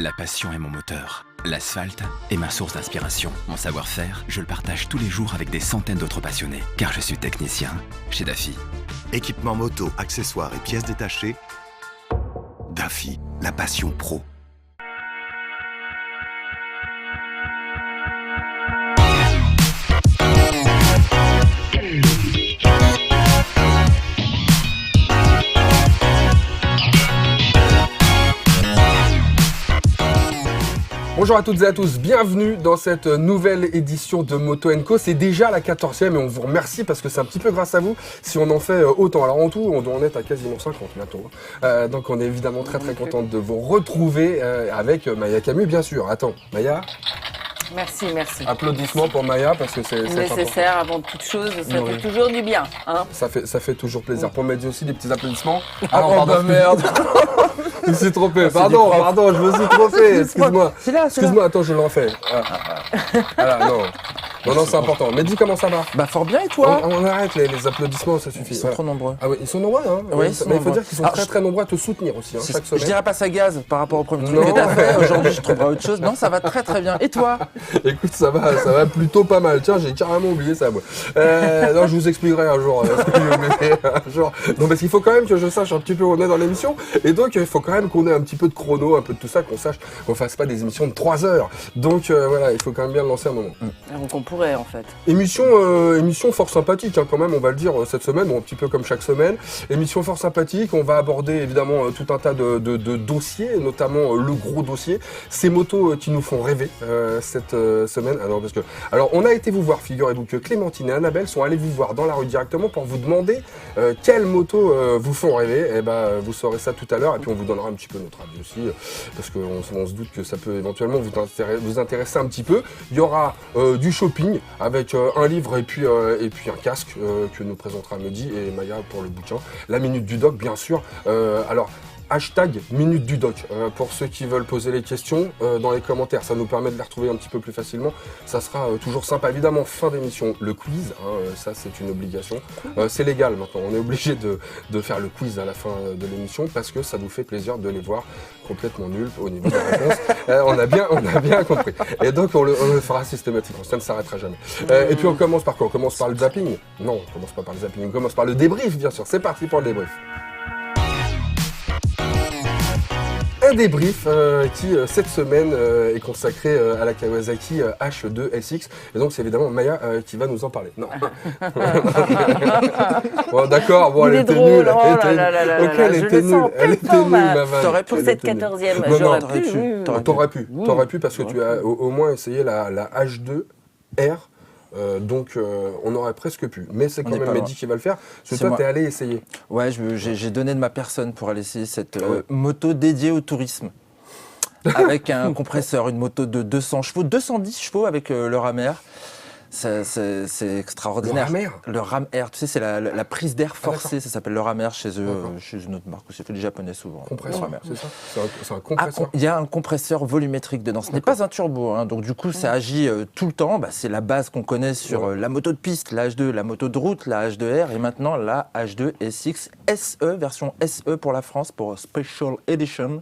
La passion est mon moteur. L'asphalte est ma source d'inspiration. Mon savoir-faire, je le partage tous les jours avec des centaines d'autres passionnés. Car je suis technicien chez Daffy. Équipement moto, accessoires et pièces détachées. Daffy, la passion pro. Bonjour à toutes et à tous, bienvenue dans cette nouvelle édition de Moto & Co. C'est déjà la 14e et on vous remercie parce que c'est un petit peu grâce à vous si on en fait autant. Alors en tout, on doit en être à quasiment 50 bientôt. Donc on est évidemment très content de vous retrouver avec Maya Camus, bien sûr. Attends, Maya. Merci. Applaudissements pour Maya parce que c'est nécessaire avant toute chose, ça fait toujours du bien. Hein, ça fait toujours plaisir. Pour Mehdi aussi, des petits applaudissements. Ah non, pardon, merde. Je me suis trompé, pardon, je me suis trompé, excuse-moi. Excuse-moi, attends, je le refais. Voilà, non, c'est important. Mehdi, comment ça va? Bah fort bien et toi? On arrête les applaudissements, ça suffit. Ils sont trop nombreux. Ah oui, ils sont nombreux, hein. Oui, mais il faut dire qu'ils sont très nombreux à te soutenir aussi, hein, chaque semaine. Je dirais pas ça gaz par rapport au premier truc que t'as fait. Aujourd'hui, je trouverai autre chose. Non, ça va très bien. Et toi? Écoute, ça va plutôt pas mal. Tiens, j'ai carrément oublié ça, moi. Non, je vous expliquerai un jour ce que j'ai oublié un jour. Non, parce qu'il faut quand même que je sache un petit peu où on est dans l'émission. Et donc, il faut quand même qu'on ait un petit peu de chrono, un peu de tout ça, qu'on sache qu'on fasse pas des émissions de 3 heures. Donc, voilà, il faut quand même bien le lancer un moment. donc on pourrait, en fait. Émission fort sympathique, hein, quand même, on va le dire cette semaine, bon, un petit peu comme chaque semaine. Émission fort sympathique, on va aborder évidemment tout un tas de dossiers, notamment le gros dossier, ces motos qui nous font rêver cette semaine. Alors, on a été vous voir, figurez-vous que Clémentine et Annabelle sont allées vous voir dans la rue directement pour vous demander quelles motos vous font rêver. Et vous saurez ça tout à l'heure et puis on vous donnera un petit peu notre avis aussi, parce qu'on se doute que ça peut éventuellement vous intéresser un petit peu. Il y aura du shopping avec un livre et puis un casque que nous présentera Mehdi et Maya pour le bouquin. La minute du doc, bien sûr. Alors, hashtag Minute du Doc pour ceux qui veulent poser les questions dans les commentaires, ça nous permet de les retrouver un petit peu plus facilement, ça sera toujours sympa. Évidemment, fin d'émission, le quiz, ça c'est une obligation, c'est légal maintenant, on est obligé de faire le quiz à la fin de l'émission parce que ça nous fait plaisir de les voir complètement nuls au niveau des réponses. On a bien compris. Et donc on le fera systématiquement, ça ne s'arrêtera jamais. Et puis on commence par quoi? On commence par le zapping? Non, on commence pas par le zapping, on commence par le débrief bien sûr, c'est parti pour le débrief. Un débrief qui, cette semaine, est consacré à la Kawasaki H2 SX. Et donc, c'est évidemment Maya qui va nous en parler. Non. Bon, d'accord, bon, elle était nulle. Elle était nulle, ma vanne. Pour cette 14e, j'aurais pu. T'aurais pu parce que tu as au moins essayé la H2R. Donc on aurait presque pu, mais c'est quand même Mehdi qui va le faire, parce que toi t'es allé essayer. Ouais, j'ai donné de ma personne pour aller essayer cette moto dédiée au tourisme. Avec un compresseur, une moto de 200 chevaux, 210 chevaux avec le ram air. C'est extraordinaire. Le ram air, tu sais, c'est la prise d'air forcée, ça s'appelle le ram air chez eux, chez une autre marque aussi, fait les japonais souvent. Compresseur, c'est ça? C'est un compresseur. Il y a un compresseur volumétrique dedans, ce n'est pas un turbo, hein, donc du coup ça agit tout le temps, c'est la base qu'on connaît sur la moto de piste, la H2, la moto de route, la H2R et maintenant la H2 SX SE, version SE pour la France, pour Special Edition.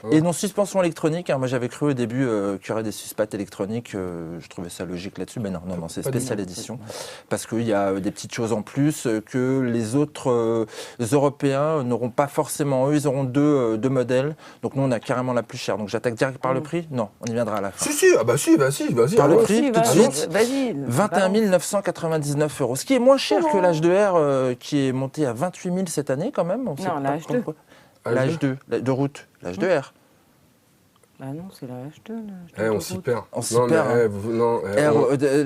Et non suspension électronique, hein, moi j'avais cru au début qu'il y aurait des suspattes électroniques, je trouvais ça logique là-dessus, mais non, c'est spécial édition. Parce qu'il y a des petites choses en plus que les autres Européens n'auront pas forcément. Eux, ils auront deux modèles. Donc nous, on a carrément la plus chère. Donc j'attaque direct par le prix? Non, on y viendra à la fin. Si, vas-y. Par le prix, tout de suite, vas-y. 21 999 €. Ce qui est moins cher que l'H2R qui est monté à 28 000 cette année quand même. Non, la H2. La H2, de route, la H2R. Bah non, c'est la H2. On s'y perd.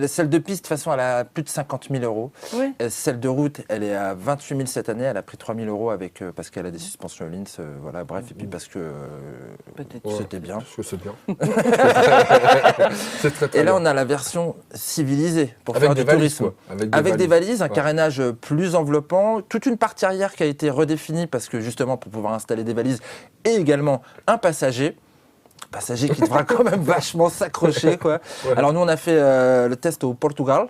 Celle de piste, de toute façon, elle a plus de 50 000 €. Oui. Celle de route, elle est à 28 000 cette année. Elle a pris 3 000 € parce qu'elle a des suspensions Öhlins. Voilà, bref. Et puis parce que c'était bien. Parce que c'est bien. C'est très et là, bien. on a la version civilisée pour avec faire du tourisme. Avec des valises, un carénage plus enveloppant, toute une partie arrière qui a été redéfinie parce que justement, pour pouvoir installer des valises et également un passager qui devra quand même vachement s'accrocher, quoi. Alors nous, on a fait le test au Portugal,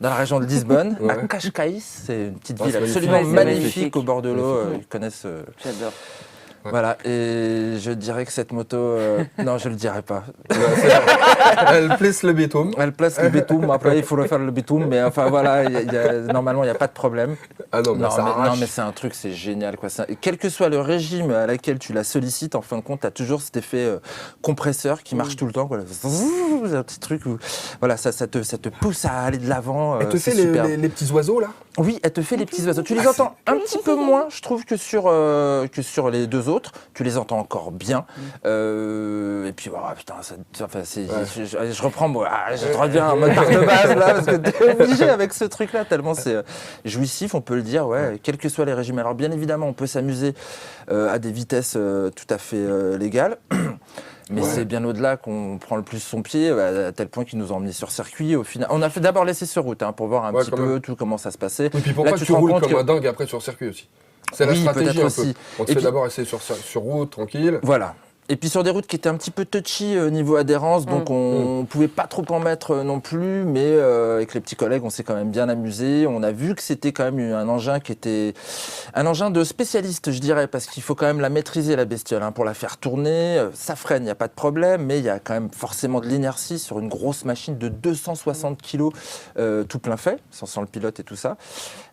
dans la région de Lisbonne, à Cascais. C'est une petite ville absolument magnifique au bord de l'eau. Ils connaissent. J'adore. Voilà, et je dirais que cette moto... non, je le dirais pas. Elle place le béton. Elle place le bitume, après il faut refaire le bitume, mais enfin voilà, normalement il n'y a pas de problème. Ah non, mais ça arrache. Non, mais c'est un truc, c'est génial, quoi. Quel que soit le régime à laquelle tu la sollicites, en fin de compte, tu as toujours cet effet compresseur qui marche tout le temps. Voilà. C'est un petit truc où voilà, ça te pousse à aller de l'avant. Elle te fait les petits oiseaux, là? Oui, elle te fait les petits oiseaux. Tu les entends un petit peu moins, je trouve, que sur les deux autres. Tu les entends encore bien. Et puis, voilà, putain, je reprends, je reviens en mode barre de base, là, parce que t'es obligé avec ce truc-là, tellement c'est jouissif, on peut le dire, ouais, quels que soient les régimes. Alors, bien évidemment, on peut s'amuser à des vitesses tout à fait légales. Mais c'est bien au-delà qu'on prend le plus son pied, à tel point qu'ils nous ont emmenés sur circuit. Au final, on a fait d'abord l'essai sur route pour voir un petit peu tout comment ça se passait. Et puis pourquoi tu roules comme un dingue après sur circuit aussi. C'est la stratégie un peu. On te fait d'abord essayer sur route, tranquille. Voilà. Et puis sur des routes qui étaient un petit peu touchy niveau adhérence, donc on pouvait pas trop en mettre non plus, mais avec les petits collègues, on s'est quand même bien amusé. On a vu que c'était quand même un engin qui était un engin de spécialiste, je dirais, parce qu'il faut quand même la maîtriser, la bestiole, pour la faire tourner. Ça freine, il n'y a pas de problème, mais il y a quand même forcément de l'inertie sur une grosse machine de 260 kg tout plein fait, sans le pilote et tout ça.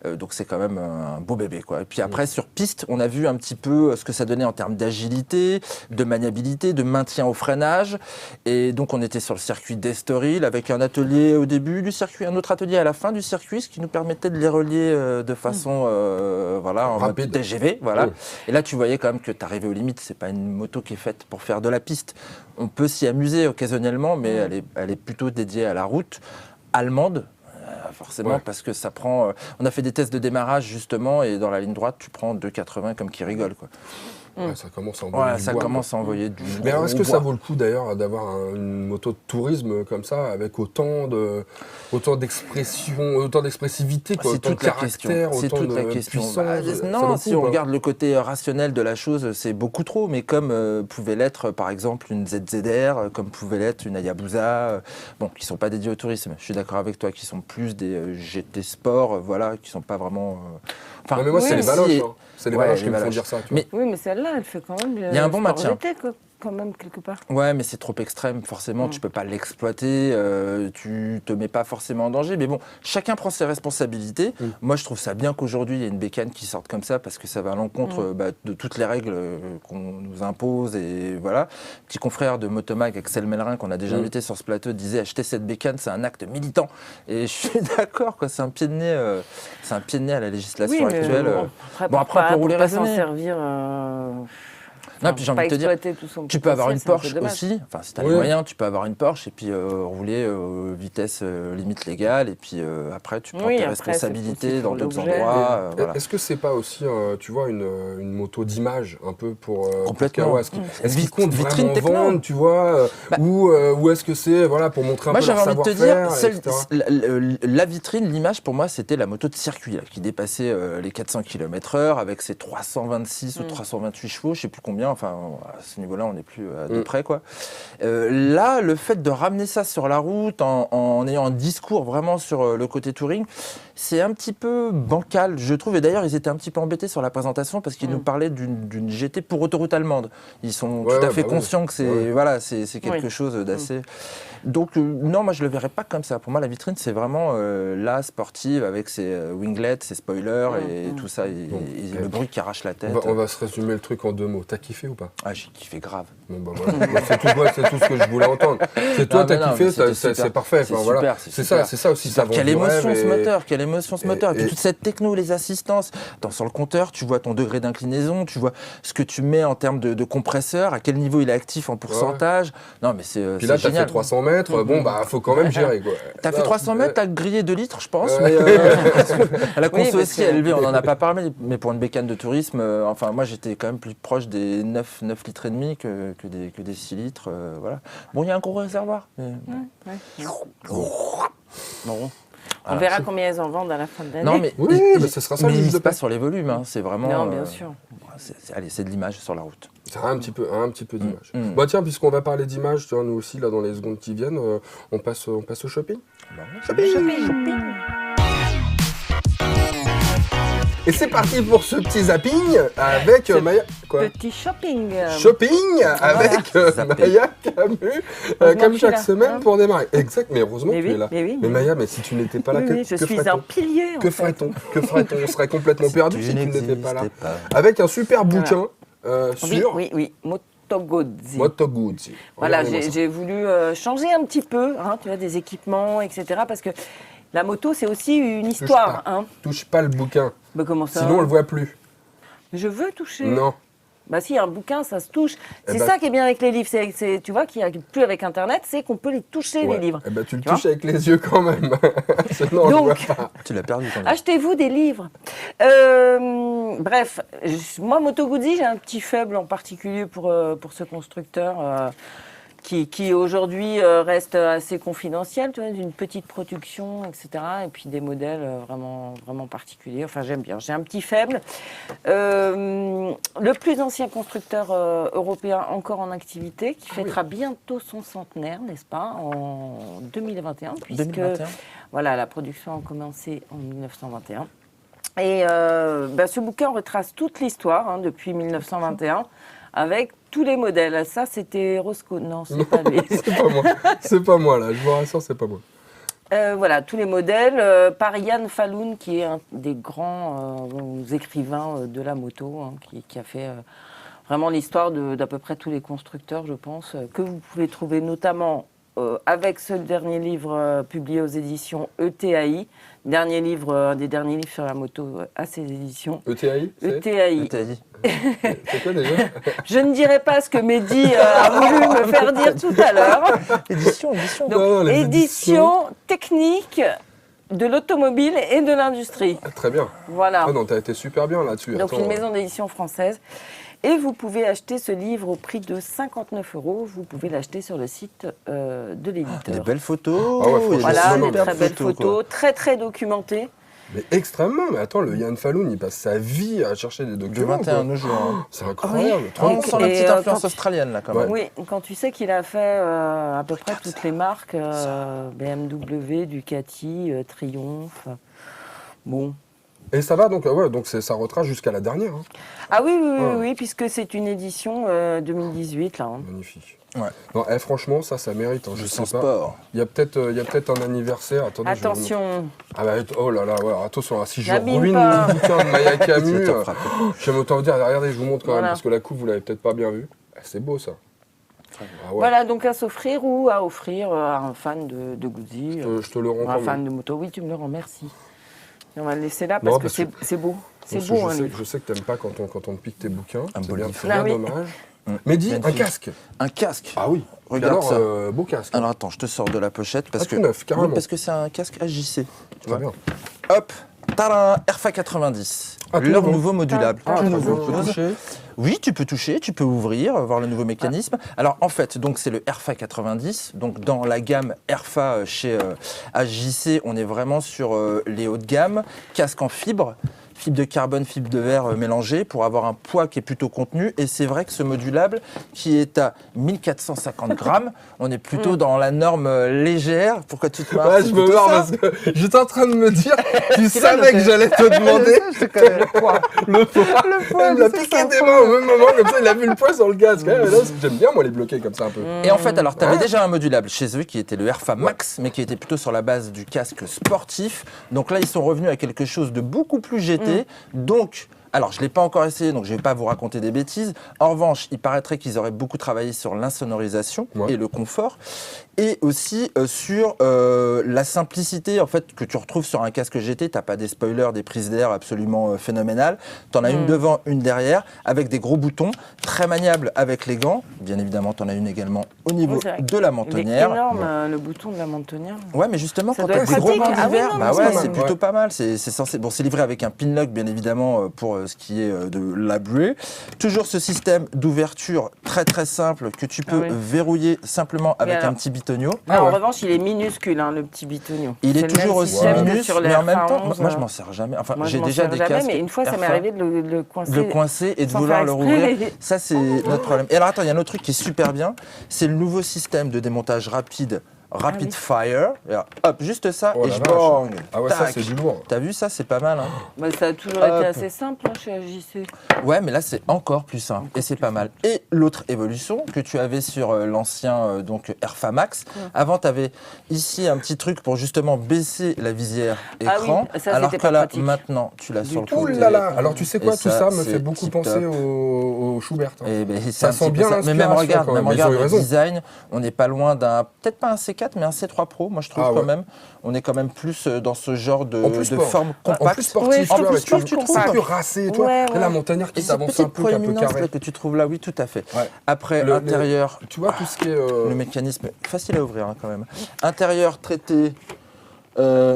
Donc c'est quand même un beau bébé, quoi. Et puis après, sur piste, on a vu un petit peu ce que ça donnait en termes d'agilité, de maniabilité, de maintien au freinage. Et donc on était sur le circuit d'Estoril avec un atelier au début du circuit, un autre atelier à la fin du circuit, ce qui nous permettait de les relier de façon en rapide, mode TGV. Voilà. Et là, tu voyais quand même que tu arrivais aux limites. C'est pas une moto qui est faite pour faire de la piste. On peut s'y amuser occasionnellement, mais elle est plutôt dédiée à la route allemande. Forcément, parce que ça prend... on a fait des tests de démarrage, justement, et dans la ligne droite, tu prends 2,80 comme qui rigole, quoi. Ouais, ça commence à envoyer du bois, à envoyer du Mais alors, est-ce que ça vaut le coup, d'ailleurs, d'avoir une moto de tourisme comme ça, avec autant d'expressivité, c'est toute la question. C'est toute la question. Non, si on regarde le côté rationnel de la chose, c'est beaucoup trop, mais comme pouvait l'être, par exemple, une ZZR, comme pouvait l'être une Hayabusa, qui ne sont pas dédiés au tourisme. Je suis d'accord avec toi, qui sont plus des GT Sport, qui ne sont pas vraiment... non, mais moi, c'est les Valoches. C'est les Valoches qui me font dire ça. Tu vois. Oui, mais celle-là, elle fait quand même... Il y a un bon maintien. Quand même, quelque part. Ouais, mais c'est trop extrême, forcément, tu peux pas l'exploiter, tu te mets pas forcément en danger, mais bon, chacun prend ses responsabilités. Moi, je trouve ça bien qu'aujourd'hui, il y ait une bécane qui sorte comme ça, parce que ça va à l'encontre de toutes les règles qu'on nous impose, et voilà. Petit confrère de Motomag, Axel Mellerin, qu'on a déjà invité sur ce plateau, disait « Acheter cette bécane, c'est un acte militant ». Et je suis d'accord, quoi, c'est un pied de nez à la législation actuelle. Après, on peut rouler raisonné. S'en servir... Non, puis j'ai envie de te dire, tu peux avoir une Porsche aussi, si tu as les moyens, tu peux avoir une Porsche et puis rouler vitesse limite légale, et puis après tu prends tes responsabilités dans d'autres endroits. Est-ce que c'est pas aussi, tu vois, une moto d'image un peu pour complètement. Est-ce qu'il compte vraiment vendre, tu vois, ou est-ce que c'est pour montrer un peu leur savoir-faire? Moi, j'avais envie de te dire, la vitrine, l'image pour moi, c'était la moto de circuit là, qui dépassait les 400 km/h avec ses 326 ou 328 chevaux, je sais plus combien. Enfin, à ce niveau-là, on n'est plus de près, quoi. Là, le fait de ramener ça sur la route en ayant un discours vraiment sur le côté touring, c'est un petit peu bancal, je trouve. Et d'ailleurs, ils étaient un petit peu embêtés sur la présentation parce qu'ils nous parlaient d'une GT pour autoroute allemande. Ils sont tout à fait conscients que c'est quelque chose d'assez... Donc, non, moi, je le verrais pas comme ça. Pour moi, la vitrine, c'est vraiment la sportive avec ses winglets, ses spoilers et tout ça, et le bruit qui arrache la tête. On va se résumer le truc en 2 mots. T'as kiffé ou pas? Ah, j'ai kiffé grave. Bon, voilà. c'est tout ce que je voulais entendre. C'est toi, t'as kiffé, c'est parfait. C'est ça aussi. Quelle émotion ce moteur, et puis toute cette techno, les assistances. Sur le compteur, tu vois ton degré d'inclinaison, tu vois ce que tu mets en termes de compresseur, à quel niveau il est actif en pourcentage. Non, mais c'est génial. Puis là, t'as fait 300 mètres, faut quand même gérer, quoi. T'as fait 300 mètres, t'as grillé 2 litres, je pense, mais la conso aussi est élevée, on n'en a pas parlé, mais pour une bécane de tourisme, moi j'étais quand même plus proche des 9 litres et demi que des 6 litres, voilà. Bon, il y a un gros réservoir. Mais... Bon. On verra combien ils en vendent à la fin de l'année. Non, mais ce sera ça. Mais ils ne pas sur les volumes, c'est vraiment... Non, bien sûr. C'est de l'image sur la route. C'est un petit peu d'image. Tiens, puisqu'on va parler d'image, nous aussi, là, dans les secondes qui viennent, on passe au shopping. Shopping. Et c'est parti pour ce petit zapping avec Maya. Quoi Petit shopping. Shopping avec Maya Camus, comme chaque semaine hein. pour démarrer. Exact, mais heureusement Mais que tu oui, es là. mais oui, mais mais Maya, mais si tu n'étais pas là, Oui, je suis un pilier. Que ferait-on On serait complètement perdu si tu n'étais pas là. n'existais pas. Avec un super bouquin Oui, sur oui. Moto Guzzi. Moto Guzzi. Voilà, Regardez-moi ça. j'ai voulu changer un petit peu, hein, tu vois, des équipements, etc. Parce que la moto, c'est aussi une histoire. pas. Hein. Touche pas le bouquin, Bah, comment ça sinon on le voit plus. Je veux toucher. Non. Bah si, un bouquin, ça se touche. Eh C'est ben- ça qui est bien avec les livres. Tu vois, qu'il n'y a plus avec Internet, c'est qu'on peut les toucher, les livres. Eh ben, tu le Tu vois touches avec les yeux quand même. Sinon, on le voit Donc, pas. Tu l'as perdu quand même. achetez-vous des livres. Bref, moi, Moto Guzzi, j'ai un petit faible en particulier pour ce constructeur qui aujourd'hui reste assez confidentiel, tu vois, d'une petite production, etc. Et puis des modèles vraiment, vraiment particuliers. Enfin, j'aime bien. J'ai un petit faible. Le plus ancien constructeur européen encore en activité, qui fêtera bientôt son centenaire, n'est-ce pas, en 2021, puisque 2021. voilà, la production a commencé en 1921. Et ce bouquin retrace toute l'histoire hein, depuis 1921 avec tous les modèles. Ça, c'était Roscoe. Non, c'est pas lui. C'est pas moi. C'est pas moi là. Je vous rassure, c'est pas moi. Voilà, tous les modèles par Yann Falloun, qui est un des grands écrivains de la moto, hein, qui a fait vraiment l'histoire d'à peu près tous les constructeurs, je pense, que vous pouvez trouver notamment avec ce dernier livre publié aux éditions ETAI, un des derniers livres sur la moto à ces éditions. ETAI ETAI. T'as dit. C'est quoi déjà Je ne dirai pas ce que Mehdi a voulu me faire dire tout à l'heure. Édition. Donc, Non, les édition technique de l'automobile et de l'industrie. Très bien. Voilà. Ah non, t'as été super bien là-dessus. Donc Attends, une maison d'édition française. Et vous pouvez acheter ce livre au prix de 59 €. Vous pouvez l'acheter sur le site de l'éditeur. Des belles photos. Ah ouais, franchement, il y a Voilà, Non, des non, très belles photos, très très documentées. Mais extrêmement. Mais attends, le Yann Falloun, il passe sa vie à chercher des De documents. 21 quoi. au jour. C'est incroyable. Oui. On sent la Et, petite influence quand- australienne là quand Ouais. même. Oui, quand tu sais qu'il a fait à peu près toutes les marques, BMW, Ducati, Triumph. Bon. Et ça va donc, donc ça retrace jusqu'à la dernière. Hein. Ah oui, Ouais. oui, puisque c'est une édition 2018 là. Hein. Magnifique. Ouais. Non, franchement, ça mérite. Hein, Je sais sens pas. sport. Il y a peut-être un anniversaire. Attendez, je vais vous montrer. Attention, Ah bah, oh là là, ouais, attention, si je N'abîme ruine pas. le bouquin de Maya Camus, C'est frappé. j'aime autant vous dire, regardez, je vous montre quand même, Voilà. parce que la coupe, vous l'avez peut-être pas bien vue. Ah, c'est beau ça. Ah ouais. voilà donc à s'offrir ou à offrir à un fan de Guzzi, Je te le rends ou un quand fan même. de moto. Oui, tu me le rends, merci. Et on va le laisser là parce Non, que parce que- c'est beau. C'est Parce que beau un je livre. sais que t'aimes pas quand on te pique tes bouquins. Un C'est beau bien, livre. c'est bien Ah oui. dommage. Mais dis, un Magnifique. casque. Un casque. Ah oui. Regarde Alors, ça. beau casque. Alors attends, je te sors de la pochette parce Ah, que tout neuf, carrément. Oui, parce que c'est un casque AJC. Tu Très vois. bien. Hop, tadam, RFA 90. Ah, tout Leur nouveau. nouveau modulable. Ah, Tout très nouveau. bien. Tu peux toucher. Oui, tu peux toucher, tu peux ouvrir, voir le nouveau mécanisme. Alors en fait, donc c'est le RFA 90. Donc dans la gamme RFA chez AJC, on est vraiment sur les hauts de gamme, casque en fibre de carbone, fibre de verre mélangée pour avoir un poids qui est plutôt contenu. Et c'est vrai que ce modulable qui est à 1450 grammes, on est plutôt dans la norme légère. Pourquoi tu te marres? Ouais, C'est je me plutôt marre ça. parce que j'étais en train de me dire, tu savais que j'allais te demander Je connais le poids. le poids. Le poids, Il me l'a c'est piqué ça, des mains au même moment, comme ça il a vu le poids sur le casque. Ouais, mais là, j'aime bien moi les bloquer comme ça un peu. Et en fait, alors, tu avais déjà un modulable chez eux qui était le RFA Max, mais qui était plutôt sur la base du casque sportif. Donc là, ils sont revenus à quelque chose de beaucoup plus GT. Donc, alors, je ne l'ai pas encore essayé, donc je ne vais pas vous raconter des bêtises. En revanche, il paraîtrait qu'ils auraient beaucoup travaillé sur l'insonorisation et le confort. Et aussi sur la simplicité en fait, que tu retrouves sur un casque GT. Tu n'as pas des spoilers, des prises d'air absolument phénoménales. Tu en as une devant, une derrière, avec des gros boutons, très maniables avec les gants. Bien évidemment, tu en as une également au niveau Oui, c'est vrai. de la Il est mentonnière. énorme le bouton de la mentonnière. Ouais, mais justement, Ça quand doit tu as être des gros pratique. gants Ah oui, d'hiver, non, bah c'est ouais, pas mal. c'est plutôt pas mal. C'est censé. Bon, c'est livré avec un pinlock, bien évidemment, pour ce qui est de la buée. Toujours ce système d'ouverture très très simple que tu peux oui. verrouiller simplement avec alors un petit bitonio. Ah, ouais. En revanche, il est minuscule, hein, le petit bitonio. Il est C'est le toujours même aussi système que minus, sur les mais en même RFA temps, 11, moi je m'en sers jamais. Enfin, Moi, je j'ai m'en déjà sers des jamais, casques. mais une fois, ça m'est RFA. arrivé de le coincer. De le coincer et de sans vouloir faire le exprès. rouvrir. Ça, c'est notre problème. Et alors, attends, il y a un autre truc qui est super bien. C'est le nouveau système de démontage rapide Rapid Fire. Et alors, hop, juste ça, Oh et la je vache. bang. Ah ouais, ça Tac. c'est du lourd. T'as vu ça, c'est pas mal. Hein. Bah, ça a toujours Hop. été assez simple hein, chez AJC. Ouais, mais là c'est encore plus simple et c'est pas mal. Et l'autre évolution que tu avais sur l'ancien donc Airfamax, avant tu avais ici un petit truc pour justement baisser la visière Ah écran, oui, ça, alors c'était que pas là pratique. maintenant tu l'as sur le Oh côté. là là. Alors tu sais quoi, Et tout ça me c'est fait beaucoup tip-top. penser au Schubert. hein. Eh ben, c'est Ça un sent petit peu bien ça. Mais même l'inspiration, regarde, quand même. même Ils ont regarde eu le raison. design, on n'est pas loin d'un, peut-être pas un C4, mais un C3 Pro, moi je trouve Ah quand ouais. même. On est quand même plus dans ce genre de, En plus de sport. forme En compacte. plus sportif, Oui, tu vois, en plus avec sport, une tu course trouves. plus racée, tu vois. Ouais, Et la ouais. montagnard qui Et cette s'avance un petite peu, qui est un peu proéminence carré. là, que tu trouves là, oui, tout à fait. Ouais. Après, Le- intérieur, Tu vois tout ce qui est. le mécanisme facile à ouvrir hein, quand même. Intérieur traité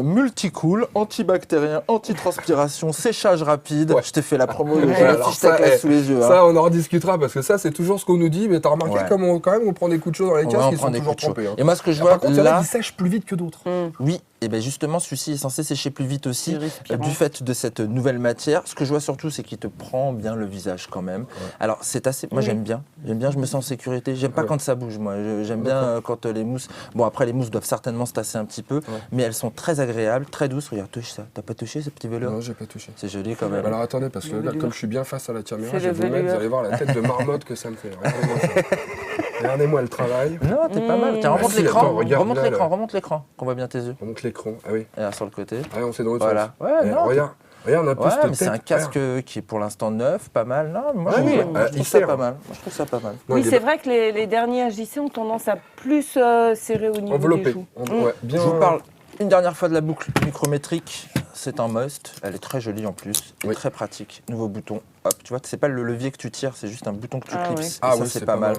multicool, antibactérien, antitranspiration, séchage rapide. Ouais. Je t'ai fait la promo de Ouais, la alors fiche tac là ça, sous les yeux. Ça, hein. on en rediscutera parce que ça, c'est toujours ce qu'on nous dit. Mais t'as remarqué Ouais. comme quand même on prend des coups de chaud dans les Ouais, casques on qui prend sont des toujours coups de chaud. trempés. hein. Et moi, ce que je Ah, vois par contre, il y en a là, qui sèchent plus vite que d'autres. oui, et bien justement, celui-ci est censé sécher plus vite aussi, C'est respirant. du fait de cette nouvelle matière. Ce que je vois surtout, c'est qu'il te prend bien le visage quand même. Alors, c'est assez. Moi, Oui. j'aime bien, je me sens en sécurité. J'aime pas Ouais. quand ça bouge, moi. J'aime bien quand les mousses. Bon, après, les mousses doivent certainement se tasser un petit peu, mais elles sont très agréables, très douces. Regarde, touche ça. T'as pas touché ce petit velours? Non, j'ai pas touché. C'est joli quand même. Alors attendez, parce que Le là, velours. comme je suis bien face à la caméra, C'est je vais le vous mettre, vous velours. allez voir la tête de marmotte que ça me fait. Regardez-moi ça. Regardez-moi le travail. Non, t'es pas mal. Tiens, Ah remonte si, l'écran, attends, regarde là, là. remonte l'écran, qu'on voit bien tes yeux. On monte l'écran. Ah oui. Et là, sur le côté. Ah, on s'est dans l'autre Voilà. sens. Ouais, Eh, non, regarde un peu Ouais, cette mais c'est un tête. casque qui est pour l'instant neuf, pas mal. Non, moi, Ah je oui, trouve il ça sert. pas mal. Moi, je trouve ça pas mal. Non, Oui, il est c'est vrai que les derniers AJC ont tendance à plus serrer au niveau enveloppé. des joues. Ouais, bien. Je vous parle une dernière fois de la boucle micrométrique. C'est un must. Elle est très jolie en plus. Et Oui. très pratique. Nouveau bouton. Hop, tu vois, c'est pas le levier que tu tires, c'est juste un bouton que tu Ah clipses. oui. Et Ah ça, oui, c'est pas mal.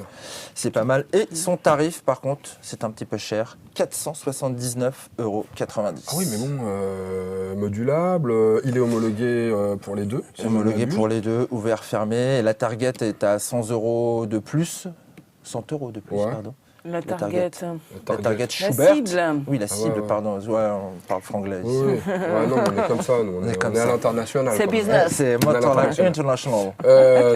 C'est pas mal. Et Mm. son tarif, par contre, c'est un petit peu cher. 479,90 €. Ah oui, mais bon, modulable, il est homologué pour les deux. si je Homologué m'abuse. pour les deux, ouvert, fermé. Et la Target est à 100 € de plus. 100 € de plus, Ouais. pardon. La Target. target. La Target La Schubert. cible. Oui, la Ah cible, ouais, ouais. pardon. Ouais, on parle franglais ici. Oui, oui. Ouais, non, on est comme ça, nous. On est comme à ça. l'international. C'est quoi. business. C'est On a Motorland l'international. International.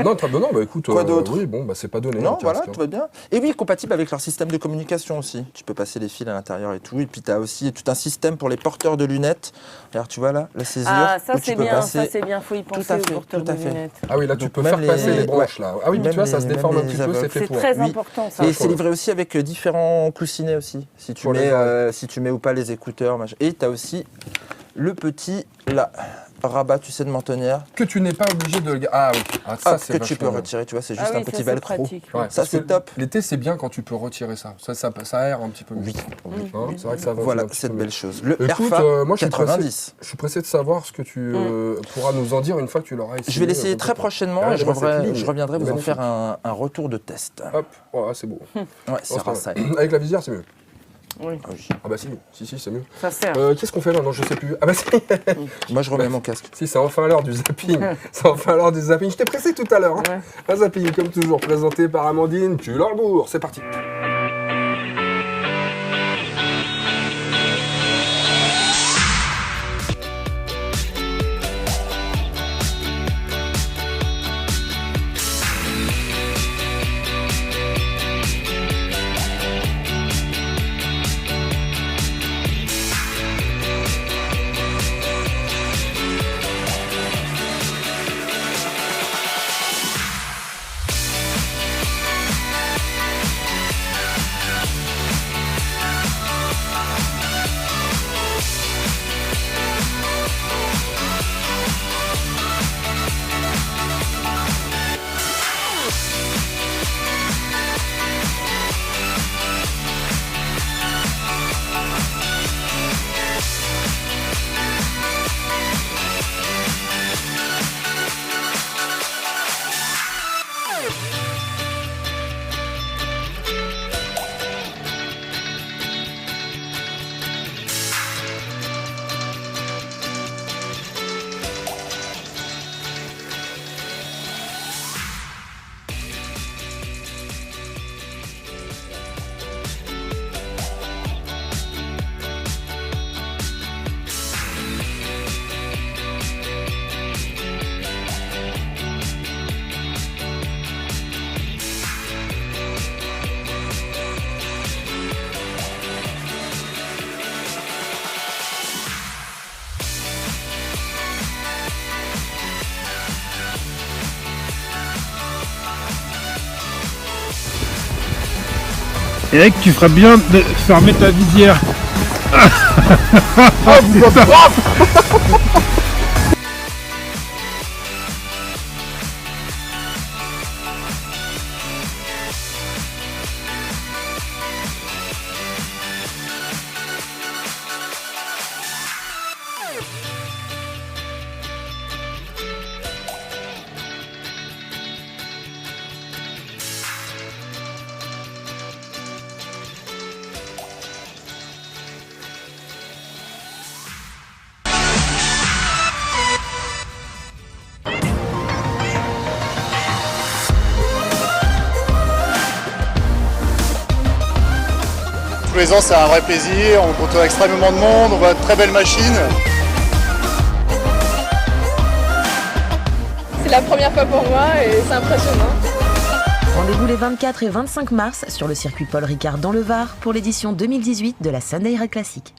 Non, très bon, non, bah écoute. Quoi d'autre Oui, bon, bah c'est pas donné. Non, le voilà, casque, tout va bien. Et oui, compatible avec leur système de communication aussi. Tu peux passer les fils à l'intérieur et tout. Et puis, tu as aussi tout un système pour les porteurs de lunettes. Alors, tu vois là, la césure. Ah, ça où tu c'est peux bien, passer- ça c'est bien, faut y penser à fait, aux porteurs tout à de fait. lunettes. Ah oui, là, tu Donc, peux même faire passer les- les branches, là. Ah oui, mais Même tu vois, ça les- se même déforme un les petit peu, aveugles. c'est fait C'est pour. très Oui. important ça. Et c'est livré aussi avec différents coussinets aussi. Si tu, Pour les mets, oreilles. si tu mets ou pas les écouteurs. Machin. Et tu as aussi le petit là, rabat, tu sais, de mentonnière. Que tu n'es pas obligé de le. Ah oui, ah, ça, Hop, c'est que tu peux vachement bien. retirer. Tu vois, c'est Ah juste oui, un petit ça, c'est velcro. pratique. Ouais, Ça, parce c'est que top. L'été, c'est bien quand tu peux retirer ça. Ça aère un petit peu. Oui. Hein, c'est vrai que ça avance Voilà un petit cette peu belle mieux. chose. Le Écoute, Airfa moi, je suis 90. Je suis pressé de savoir ce que tu pourras nous en dire une fois que tu l'auras essayé. Je vais l'essayer très prochainement Ah, et je j'aimerais cette ligne. reviendrai vous en Magnifique. faire un retour de test. Hop, voilà, c'est beau. Ouais, c'est Oh, rare ça ça. va. Avec la visière, c'est mieux. Oui, Ah oui. Ah bah si, c'est mieux. ça sert. Qu'est-ce qu'on fait là? Non, je sais plus. Ah bah si, Moi, je remets mon casque. si c'est enfin l'heure du zapping. C'est enfin l'heure du zapping. Je t'ai pressé tout à l'heure. Hein. Ouais. Un zapping, comme toujours, présenté par Amandine. Tu l'as le bourg. C'est parti. Eric, tu feras bien de fermer ta visière. Ah, vous êtes brave. Tous les ans, c'est un vrai plaisir, on rencontre extrêmement de monde, on voit de très belles machines. C'est la première fois pour moi et c'est impressionnant. Rendez-vous les 24 et 25 mars sur le circuit Paul Ricard dans le Var pour l'édition 2018 de la Sunday Rail Classic.